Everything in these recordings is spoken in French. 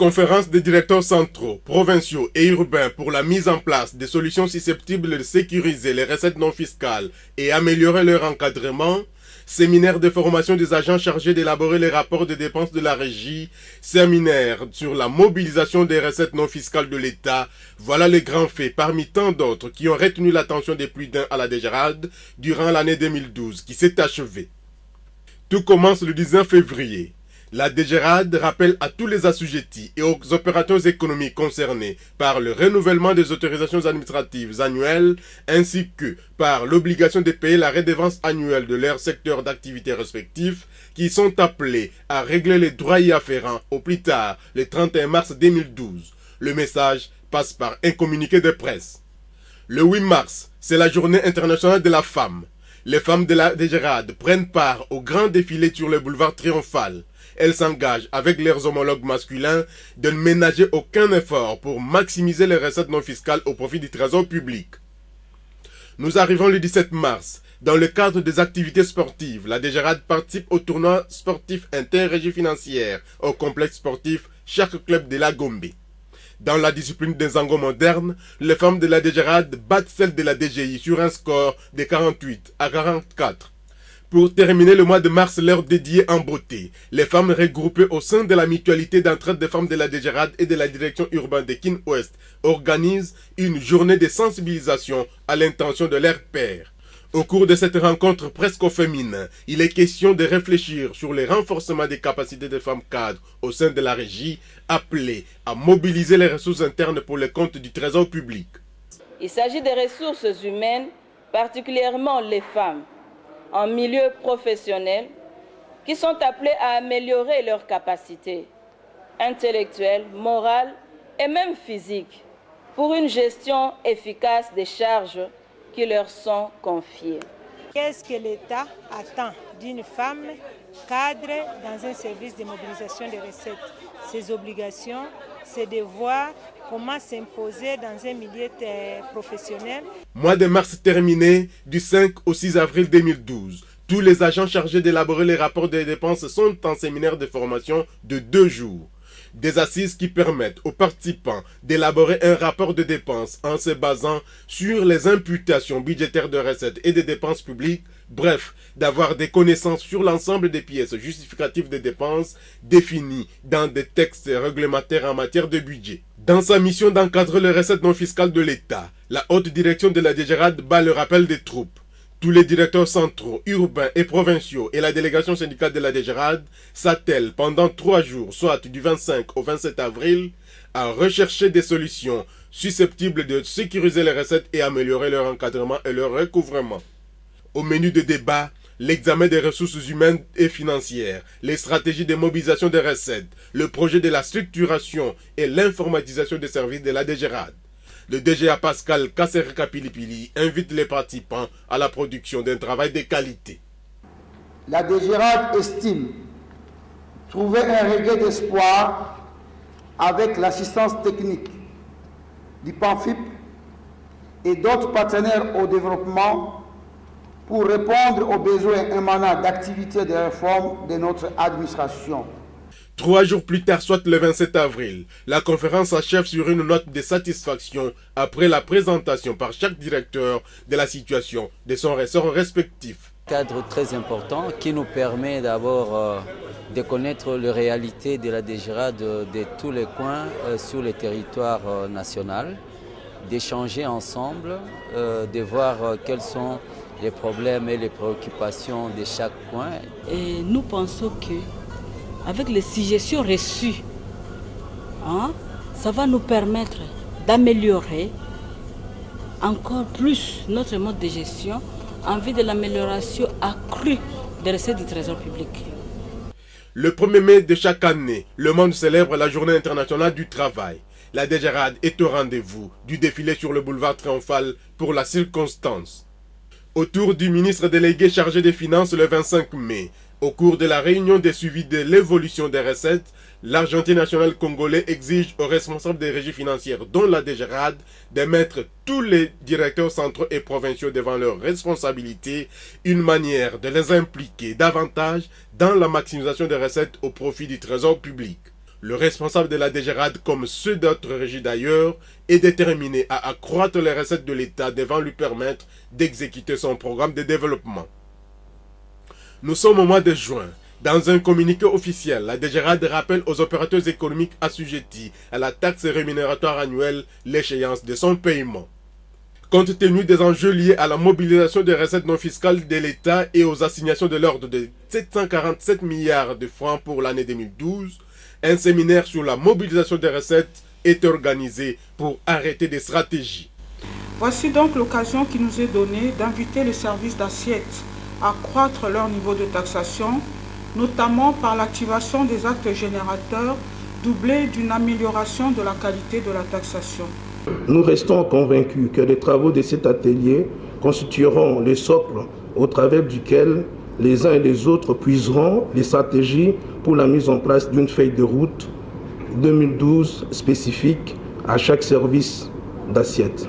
conférence des directeurs centraux, provinciaux et urbains pour la mise en place des solutions susceptibles de sécuriser les recettes non fiscales et améliorer leur encadrement, séminaire de formation des agents chargés d'élaborer les rapports de dépenses de la régie, séminaire sur la mobilisation des recettes non fiscales de l'État, voilà les grands faits parmi tant d'autres qui ont retenu l'attention des plus d'un à la DGRAD durant l'année 2012 qui s'est achevée. Tout commence le 19 février. La DGRAD rappelle à tous les assujettis et aux opérateurs économiques concernés par le renouvellement des autorisations administratives annuelles ainsi que par l'obligation de payer la redevance annuelle de leur secteur d'activité respectif qui sont appelés à régler les droits y afférents au plus tard le 31 mars 2012. Le message passe par un communiqué de presse. Le 8 mars, c'est la journée internationale de la femme. Les femmes de la DGRAD prennent part au grand défilé sur le boulevard Triomphal. Elles s'engagent avec leurs homologues masculins de ne ménager aucun effort pour maximiser les recettes non fiscales au profit du trésor public. Nous arrivons le 17 mars. Dans le cadre des activités sportives, la DGRAD participe au tournoi sportif interrégie financière au complexe sportif chaque club de la Gombe. Dans la discipline des angles modernes, les femmes de la DGRAD battent celles de la DGI sur un score de 48 à 44. Pour terminer le mois de mars, l'heure dédiée en beauté, les femmes regroupées au sein de la mutualité d'entraide des femmes de la DGRAD et de la direction urbaine de Kin Ouest organisent une journée de sensibilisation à l'intention de leur père. Au cours de cette rencontre presque féminine, il est question de réfléchir sur le renforcement des capacités des femmes cadres au sein de la régie, appelées à mobiliser les ressources internes pour le compte du trésor public. Il s'agit des ressources humaines, particulièrement les femmes, en milieu professionnel, qui sont appelés à améliorer leurs capacités intellectuelles, morales et même physiques pour une gestion efficace des charges qui leur sont confiées. Qu'est-ce que l'État attend d'une femme cadre dans un service de mobilisation des recettes? Ses obligations, ses devoirs, comment s'imposer dans un milieu professionnel. Mois de mars terminé, du 5 au 6 avril 2012. Tous les agents chargés d'élaborer les rapports des dépenses sont en séminaire de formation de 2 jours. Des assises qui permettent aux participants d'élaborer un rapport de dépenses en se basant sur les imputations budgétaires de recettes et de dépenses publiques, bref, d'avoir des connaissances sur l'ensemble des pièces justificatives des dépenses définies dans des textes réglementaires en matière de budget. Dans sa mission d'encadrer les recettes non fiscales de l'État, la haute direction de la DGRAD bat le rappel des troupes. Tous les directeurs centraux, urbains et provinciaux et la délégation syndicale de la DGRAD s'attellent pendant 3 jours, soit du 25 au 27 avril, à rechercher des solutions susceptibles de sécuriser les recettes et améliorer leur encadrement et leur recouvrement. Au menu de débat, l'examen des ressources humaines et financières, les stratégies de mobilisation des recettes, le projet de la structuration et l'informatisation des services de la DGRAD. Le DGA Pascal Kassereka Pilipili invite les participants à la production d'un travail de qualité. La DGRAD estime trouver un regain d'espoir avec l'assistance technique du PANFIP et d'autres partenaires au développement pour répondre aux besoins émanant d'activités de réforme de notre administration. 3 jours plus tard, soit le 27 avril, la conférence s'achève sur une note de satisfaction après la présentation par chaque directeur de la situation de son ressort respectif. Cadre très important qui nous permet d'abord de connaître les réalités de la DGRAD de tous les coins sur le territoire national, d'échanger ensemble, de voir quels sont les problèmes et les préoccupations de chaque coin. Et nous pensons que avec les suggestions reçues, ça va nous permettre d'améliorer encore plus notre mode de gestion en vue de l'amélioration accrue des recettes du trésor public. Le 1er mai de chaque année, le monde célèbre la Journée internationale du travail. La DGRAD est au rendez-vous du défilé sur le boulevard Triomphal pour la circonstance. Autour du ministre délégué chargé des Finances le 25 mai, au cours de la réunion de suivi de l'évolution des recettes, l'Argentin national congolais exige aux responsables des régies financières, dont la DGRAD, de mettre tous les directeurs centraux et provinciaux devant leurs responsabilités, une manière de les impliquer davantage dans la maximisation des recettes au profit du trésor public. Le responsable de la DGRAD, comme ceux d'autres régies d'ailleurs, est déterminé à accroître les recettes de l'État devant lui permettre d'exécuter son programme de développement. Nous sommes au mois de juin. Dans un communiqué officiel, la DGRAD rappelle aux opérateurs économiques assujettis à la taxe rémunératoire annuelle l'échéance de son paiement. Compte tenu des enjeux liés à la mobilisation des recettes non fiscales de l'État et aux assignations de l'ordre de 747 milliards de francs pour l'année 2012, un séminaire sur la mobilisation des recettes est organisé pour arrêter des stratégies. Voici donc l'occasion qui nous est donnée d'inviter les services d'assiette à accroître leur niveau de taxation, notamment par l'activation des actes générateurs doublés d'une amélioration de la qualité de la taxation. Nous restons convaincus que les travaux de cet atelier constitueront le socle au travers duquel les uns et les autres puiseront les stratégies pour la mise en place d'une feuille de route 2012 spécifique à chaque service d'assiette.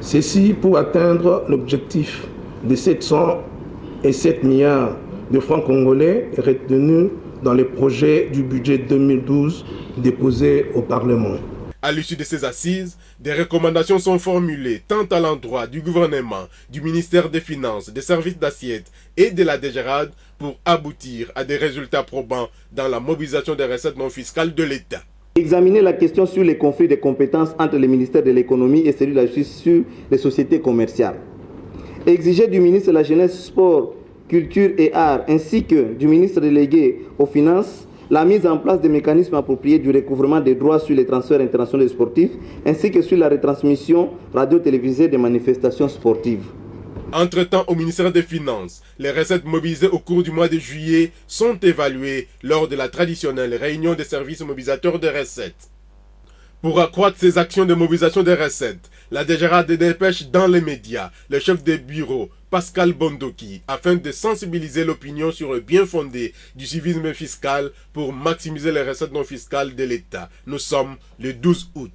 Ceci pour atteindre l'objectif de 707 milliards de francs congolais retenu dans les projets du budget 2012 déposés au Parlement. À l'issue de ces assises, des recommandations sont formulées tant à l'endroit du gouvernement, du ministère des Finances, des services d'assiette et de la DGRAD pour aboutir à des résultats probants dans la mobilisation des recettes non fiscales de l'État. Examiner la question sur les conflits de compétences entre le ministère de l'économie et celui de la justice sur les sociétés commerciales. Exiger du ministre de la Jeunesse, Sport, Culture et Arts ainsi que du ministre délégué aux Finances la mise en place des mécanismes appropriés du recouvrement des droits sur les transferts internationaux des sportifs, ainsi que sur la retransmission radio-télévisée des manifestations sportives. Entre-temps, au ministère des Finances, les recettes mobilisées au cours du mois de juillet sont évaluées lors de la traditionnelle réunion des services mobilisateurs de recettes. Pour accroître ces actions de mobilisation des recettes, la DGRAD dépêche dans les médias le chef de bureau, Pascal Bondoki, afin de sensibiliser l'opinion sur le bien fondé du civisme fiscal pour maximiser les recettes non fiscales de l'État. Nous sommes le 12 août.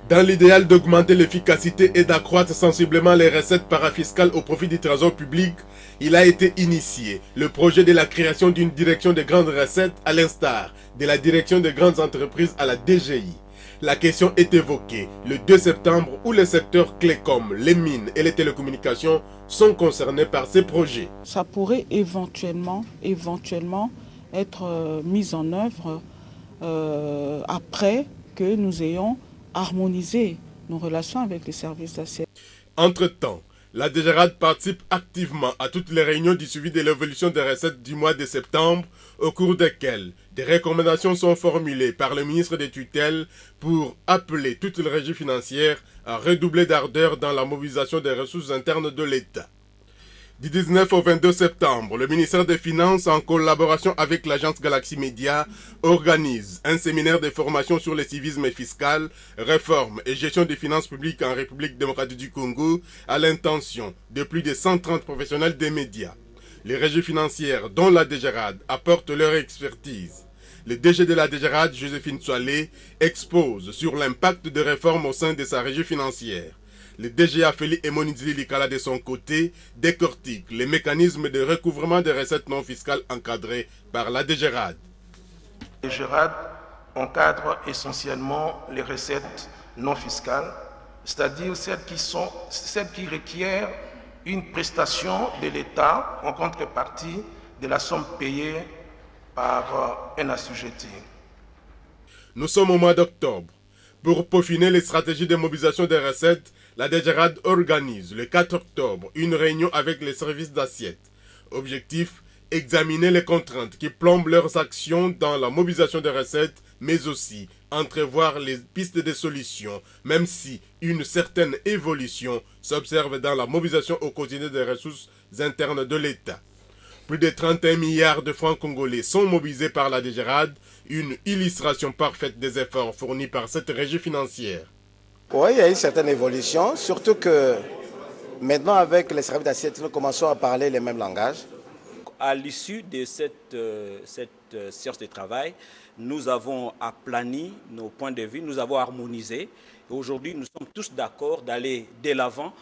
Dans l'idéal d'augmenter l'efficacité et d'accroître sensiblement les recettes parafiscales au profit du trésor public, il a été initié le projet de la création d'une direction des grandes recettes à l'instar de la direction des grandes entreprises à la DGI. La question est évoquée le 2 septembre où les secteurs clés comme les mines et les télécommunications sont concernés par ces projets. Ça pourrait éventuellement être mis en œuvre après que nous ayons harmonisé nos relations avec les services d'assiette. Entre-temps, la DGRAD participe activement à toutes les réunions du suivi de l'évolution des recettes du mois de septembre, au cours desquelles des recommandations sont formulées par le ministre des tutelles pour appeler toutes les régies financières à redoubler d'ardeur dans la mobilisation des ressources internes de l'État. Du 19 au 22 septembre, le ministère des Finances, en collaboration avec l'agence Galaxy Media, organise un séminaire de formation sur le civisme fiscal, réforme et gestion des finances publiques en République démocratique du Congo, à l'intention de plus de 130 professionnels des médias. Les régies financières, dont la DGRAD, apportent leur expertise. Le DG de la DGRAD, Joséphine Soalé, expose sur l'impact des réformes au sein de sa régie financière. Le DGA Félix Emonizili Likala de son côté décortique les mécanismes de recouvrement des recettes non fiscales encadrés par la DGRAD. La DGRAD encadre essentiellement les recettes non fiscales, c'est-à-dire celles qui requièrent une prestation de l'État en contrepartie de la somme payée par un assujetti. Nous sommes au mois d'octobre. Pour peaufiner les stratégies de mobilisation des recettes, la DGRAD organise le 4 octobre une réunion avec les services d'assiette. Objectif, examiner les contraintes qui plombent leurs actions dans la mobilisation des recettes, mais aussi entrevoir les pistes de solutions, même si une certaine évolution s'observe dans la mobilisation au quotidien des ressources internes de l'État. Plus de 31 milliards de francs congolais sont mobilisés par la DGRAD, une illustration parfaite des efforts fournis par cette régie financière. Oui, il y a une certaine évolution, surtout que maintenant avec les services d'assiette, nous commençons à parler les mêmes langages. À l'issue de cette séance de travail, nous avons aplani nos points de vue, nous avons harmonisé. Aujourd'hui, nous sommes tous d'accord d'aller de l'avant.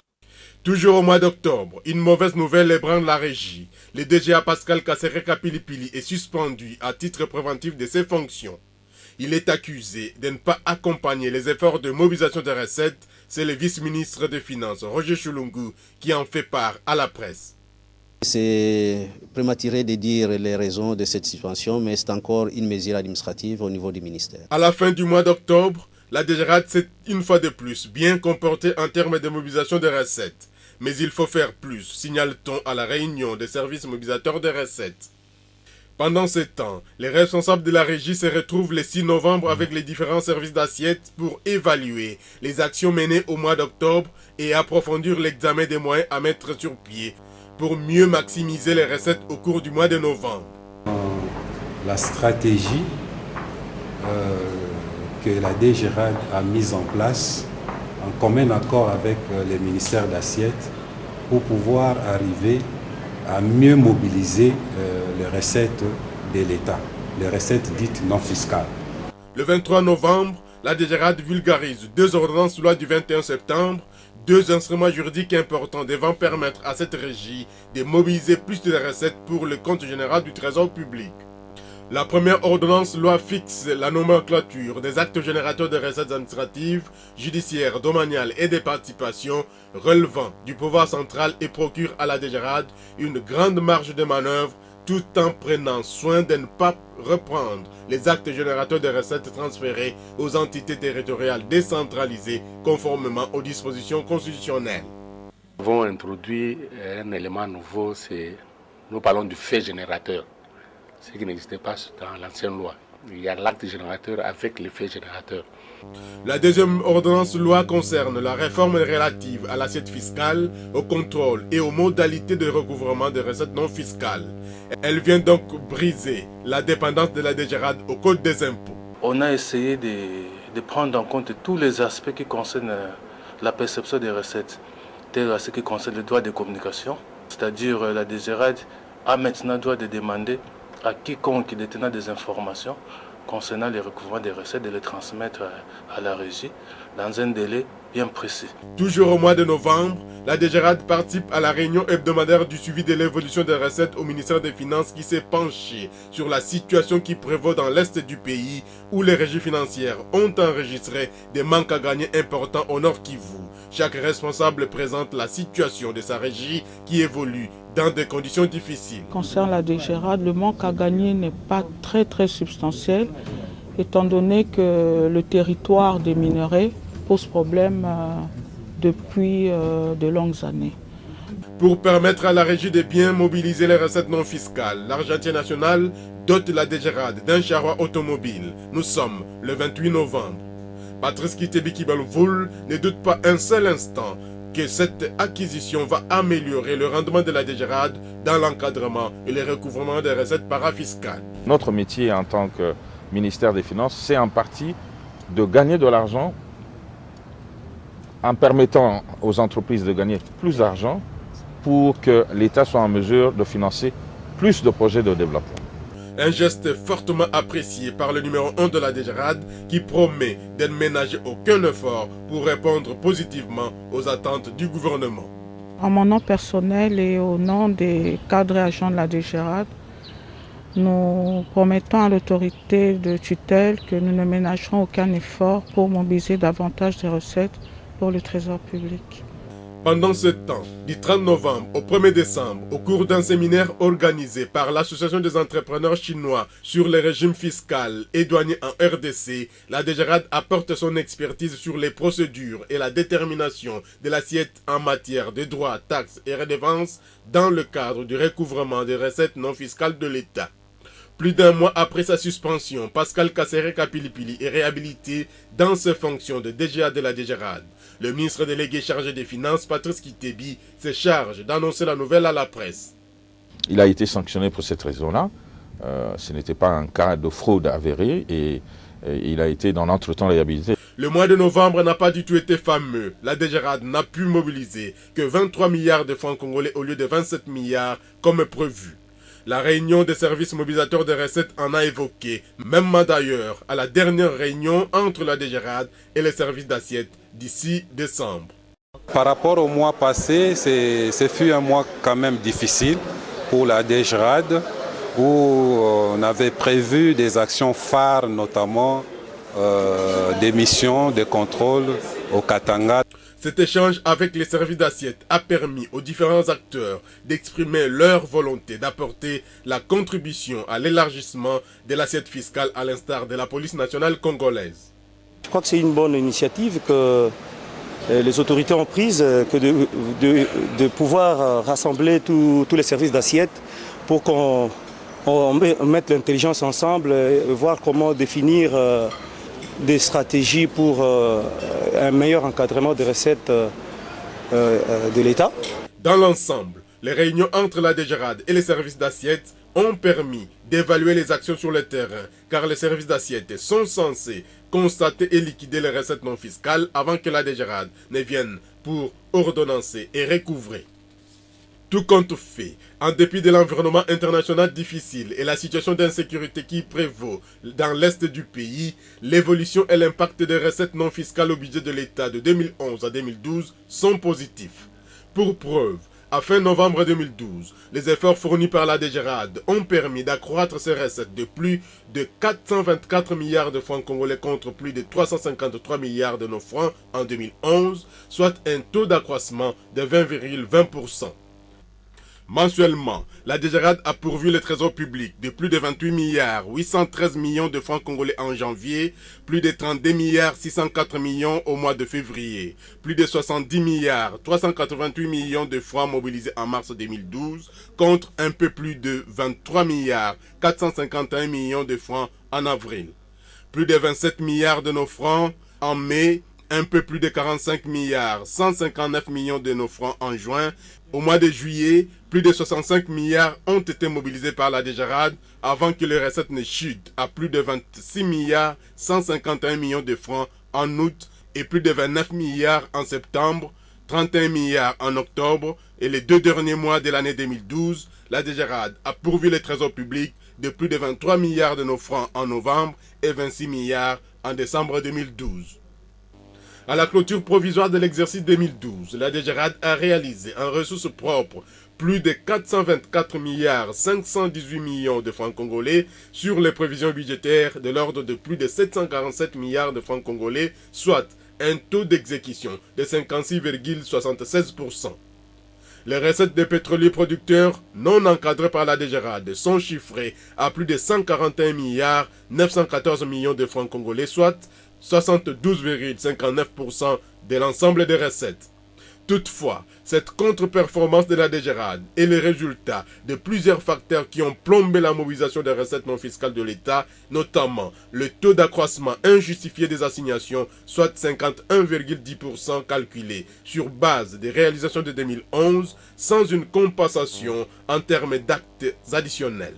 Toujours au mois d'octobre, une mauvaise nouvelle ébranle la régie. Le DGA Pascal Kassereka Pilipili est suspendu à titre préventif de ses fonctions. Il est accusé de ne pas accompagner les efforts de mobilisation des recettes. C'est le vice-ministre des Finances, Roger Chulungu, qui en fait part à la presse. C'est prématuré de dire les raisons de cette situation, mais c'est encore une mesure administrative au niveau du ministère. À la fin du mois d'octobre, la DGRAD s'est une fois de plus bien comportée en termes de mobilisation des recettes. Mais il faut faire plus, signale-t-on à la réunion des services mobilisateurs des recettes. Pendant ce temps, les responsables de la régie se retrouvent le 6 novembre avec les différents services d'assiette pour évaluer les actions menées au mois d'octobre et approfondir l'examen des moyens à mettre sur pied pour mieux maximiser les recettes au cours du mois de novembre. La stratégie que la DGRAD a mise en place en commun accord avec les ministères d'assiette pour pouvoir arriver à mieux mobiliser les recettes de l'État, les recettes dites non fiscales. Le 23 novembre, la DGRAD vulgarise 2 ordonnances loi du 21 septembre, 2 instruments juridiques importants devant permettre à cette régie de mobiliser plus de recettes pour le compte général du Trésor public. La première ordonnance loi fixe la nomenclature des actes générateurs de recettes administratives, judiciaires, domaniales et des participations relevant du pouvoir central et procure à la DGRAD une grande marge de manœuvre tout en prenant soin de ne pas reprendre les actes générateurs de recettes transférés aux entités territoriales décentralisées conformément aux dispositions constitutionnelles. Nous avons introduit un élément nouveau, nous parlons du fait générateur. Ce qui n'existait pas dans l'ancienne loi. Il y a l'acte générateur avec l'effet générateur. La deuxième ordonnance loi concerne la réforme relative à l'assiette fiscale, au contrôle et aux modalités de recouvrement des recettes non fiscales. Elle vient donc briser la dépendance de la DGRAD au Code des impôts. On a essayé de prendre en compte tous les aspects qui concernent la perception des recettes, tel à ce qui concerne le droit de communication, c'est-à-dire la DGRAD a maintenant le droit de demander à quiconque détenant des informations concernant les recouvrements des recettes de les transmettre à la régie dans un délai bien précis. Toujours au mois de novembre, la DGRAD participe à la réunion hebdomadaire du suivi de l'évolution des recettes au ministère des Finances qui s'est penché sur la situation qui prévaut dans l'est du pays où les régies financières ont enregistré des manques à gagner importants au Nord Kivu. Chaque responsable présente la situation de sa régie qui évolue dans des conditions difficiles. Concernant la DGRAD, le manque à gagner n'est pas très substantiel, étant donné que le territoire des minerais pose problème depuis de longues années. Pour permettre à la régie de bien mobiliser les recettes non fiscales, l'Argentine nationale dote la DGRAD d'un charroi automobile. Nous sommes le 28 novembre. Patrice Kitebi-Kibalvoul ne doute pas un seul instant que cette acquisition va améliorer le rendement de la DGRAD dans l'encadrement et le recouvrement des recettes parafiscales. Notre métier en tant que ministère des Finances, c'est en partie de gagner de l'argent en permettant aux entreprises de gagner plus d'argent pour que l'État soit en mesure de financer plus de projets de développement. Un geste fortement apprécié par le numéro 1 de la DGRAD qui promet de ne ménager aucun effort pour répondre positivement aux attentes du gouvernement. En mon nom personnel et au nom des cadres et agents de la DGRAD, nous promettons à l'autorité de tutelle que nous ne ménagerons aucun effort pour mobiliser davantage de recettes pour le Trésor public. Pendant ce temps, du 30 novembre au 1er décembre, au cours d'un séminaire organisé par l'Association des entrepreneurs chinois sur les régimes fiscal et douaniers en RDC, la DGRAD apporte son expertise sur les procédures et la détermination de l'assiette en matière de droits, taxes et redevances dans le cadre du recouvrement des recettes non fiscales de l'État. Plus d'un mois après sa suspension, Pascal Kassereka-Pilipili est réhabilité dans ses fonctions de DGA de la DGRAD. Le ministre délégué chargé des Finances, Patrice Kitebi, se charge d'annoncer la nouvelle à la presse. Il a été sanctionné pour cette raison-là. Ce n'était pas un cas de fraude avérée et il a été dans l'entretemps réhabilité. Le mois de novembre n'a pas du tout été fameux. La DGRAD n'a pu mobiliser que 23 milliards de francs congolais au lieu de 27 milliards comme prévu. La réunion des services mobilisateurs des recettes en a évoqué, même d'ailleurs à la dernière réunion entre la DGRAD et les services d'assiette d'ici décembre. Par rapport au mois passé, ce fut un mois quand même difficile pour la DGRAD où on avait prévu des actions phares, notamment des missions de contrôle au Katanga. Cet échange avec les services d'assiette a permis aux différents acteurs d'exprimer leur volonté d'apporter la contribution à l'élargissement de l'assiette fiscale à l'instar de la police nationale congolaise. Je crois que c'est une bonne initiative que les autorités ont prise, que de pouvoir rassembler tous les services d'assiette pour qu'on mette l'intelligence ensemble et voir comment définir des stratégies pour un meilleur encadrement des recettes de l'État. Dans l'ensemble, les réunions entre la DGRAD et les services d'assiette ont permis d'évaluer les actions sur le terrain, car les services d'assiette sont censés constater et liquider les recettes non fiscales avant que la DGRAD ne vienne pour ordonnancer et recouvrer. Tout compte fait, en dépit de l'environnement international difficile et la situation d'insécurité qui prévaut dans l'est du pays, l'évolution et l'impact des recettes non fiscales au budget de l'État de 2011 à 2012 sont positifs. Pour preuve, à fin novembre 2012, les efforts fournis par la DGRAD ont permis d'accroître ces recettes de plus de 424 milliards de francs congolais contre plus de 353 milliards de nos francs en 2011, soit un taux d'accroissement de 20,20%. Mensuellement, la DGRAD a pourvu le trésor public de plus de 28 milliards 813 millions de francs congolais en janvier, plus de 32 milliards 604 millions au mois de février, plus de 70 milliards 388 millions de francs mobilisés en mars 2012, contre un peu plus de 23 milliards 451 millions de francs en avril. Plus de 27 milliards de nos francs en mai, un peu plus de 45 milliards 159 millions de nos francs en juin. Au mois de juillet, plus de 65 milliards ont été mobilisés par la DGRAD avant que les recettes ne chutent à plus de 26 milliards 151 millions de francs en août et plus de 29 milliards en septembre, 31 milliards en octobre et les 2 derniers mois de l'année 2012, la DGRAD a pourvu le trésor public de plus de 23 milliards de nos francs en novembre et 26 milliards en décembre 2012. À la clôture provisoire de l'exercice 2012, la DGRAD a réalisé en ressources propres plus de 424 milliards 518 millions de francs congolais sur les prévisions budgétaires de l'ordre de plus de 747 milliards de francs congolais, soit un taux d'exécution de 56,76%. Les recettes des pétroliers producteurs non encadrés par la DGRAD sont chiffrées à plus de 141 milliards 914 millions de francs congolais, soit 72,59% de l'ensemble des recettes. Toutefois, cette contre-performance de la DGRAD est le résultat de plusieurs facteurs qui ont plombé la mobilisation des recettes non fiscales de l'État, notamment le taux d'accroissement injustifié des assignations, soit 51,10% calculé sur base des réalisations de 2011, sans une compensation en termes d'actes additionnels.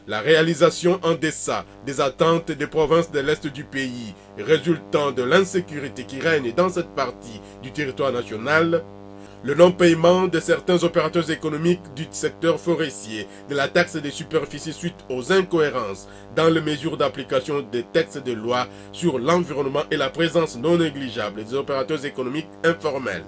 La réalisation en deçà des attentes des provinces de l'Est du pays, résultant de l'insécurité qui règne dans cette partie du territoire national, le non-paiement de certains opérateurs économiques du secteur forestier de la taxe des superficies suite aux incohérences dans les mesures d'application des textes de loi sur l'environnement et la présence non négligeable des opérateurs économiques informels.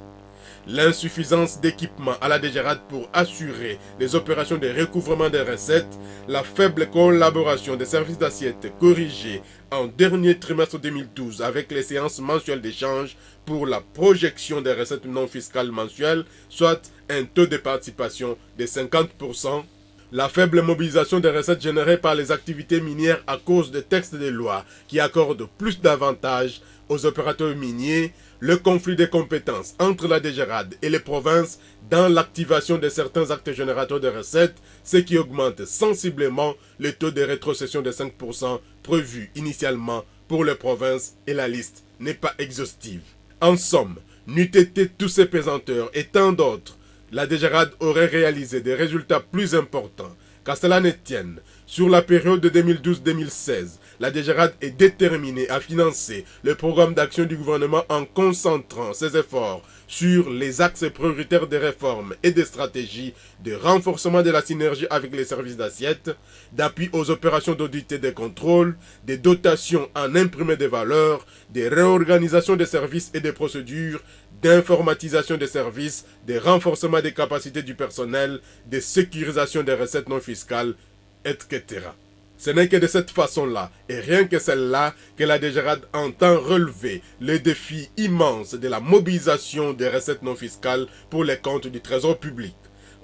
L'insuffisance d'équipement à la DGRAD pour assurer les opérations de recouvrement des recettes, la faible collaboration des services d'assiette corrigée en dernier trimestre 2012 avec les séances mensuelles d'échange pour la projection des recettes non fiscales mensuelles, soit un taux de participation de 50%, la faible mobilisation des recettes générées par les activités minières à cause des textes de loi qui accordent plus d'avantages aux opérateurs miniers, le conflit des compétences entre la DGRAD et les provinces dans l'activation de certains actes générateurs de recettes, ce qui augmente sensiblement le taux de rétrocession de 5% prévu initialement pour les provinces et la liste n'est pas exhaustive. En somme, n'eût été tous ces pesanteurs et tant d'autres, la DGRAD aurait réalisé des résultats plus importants. Qu'à cela ne tienne, sur la période de 2012-2016, la DGRAD est déterminée à financer le programme d'action du gouvernement en concentrant ses efforts sur les axes prioritaires des réformes et des stratégies de renforcement de la synergie avec les services d'assiette, d'appui aux opérations d'audit et de contrôle, des dotations en imprimé des valeurs, des réorganisations des services et des procédures, d'informatisation des services, des renforcements des capacités du personnel, des sécurisations des recettes non fiscales etc. Ce n'est que de cette façon-là, et rien que celle-là, que la DGRAD entend relever le défi immense de la mobilisation des recettes non fiscales pour les comptes du Trésor public.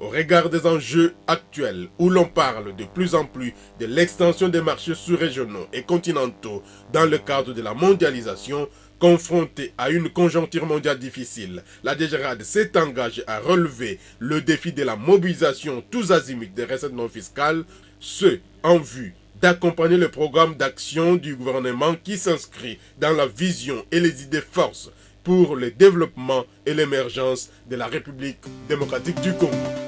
Au regard des enjeux actuels, où l'on parle de plus en plus de l'extension des marchés sous-régionaux et continentaux dans le cadre de la mondialisation, confrontée à une conjoncture mondiale difficile, la DGRAD s'est engagée à relever le défi de la mobilisation tous azimuts des recettes non fiscales, ce en vue d'accompagner le programme d'action du gouvernement qui s'inscrit dans la vision et les idées forces pour le développement et l'émergence de la République démocratique du Congo.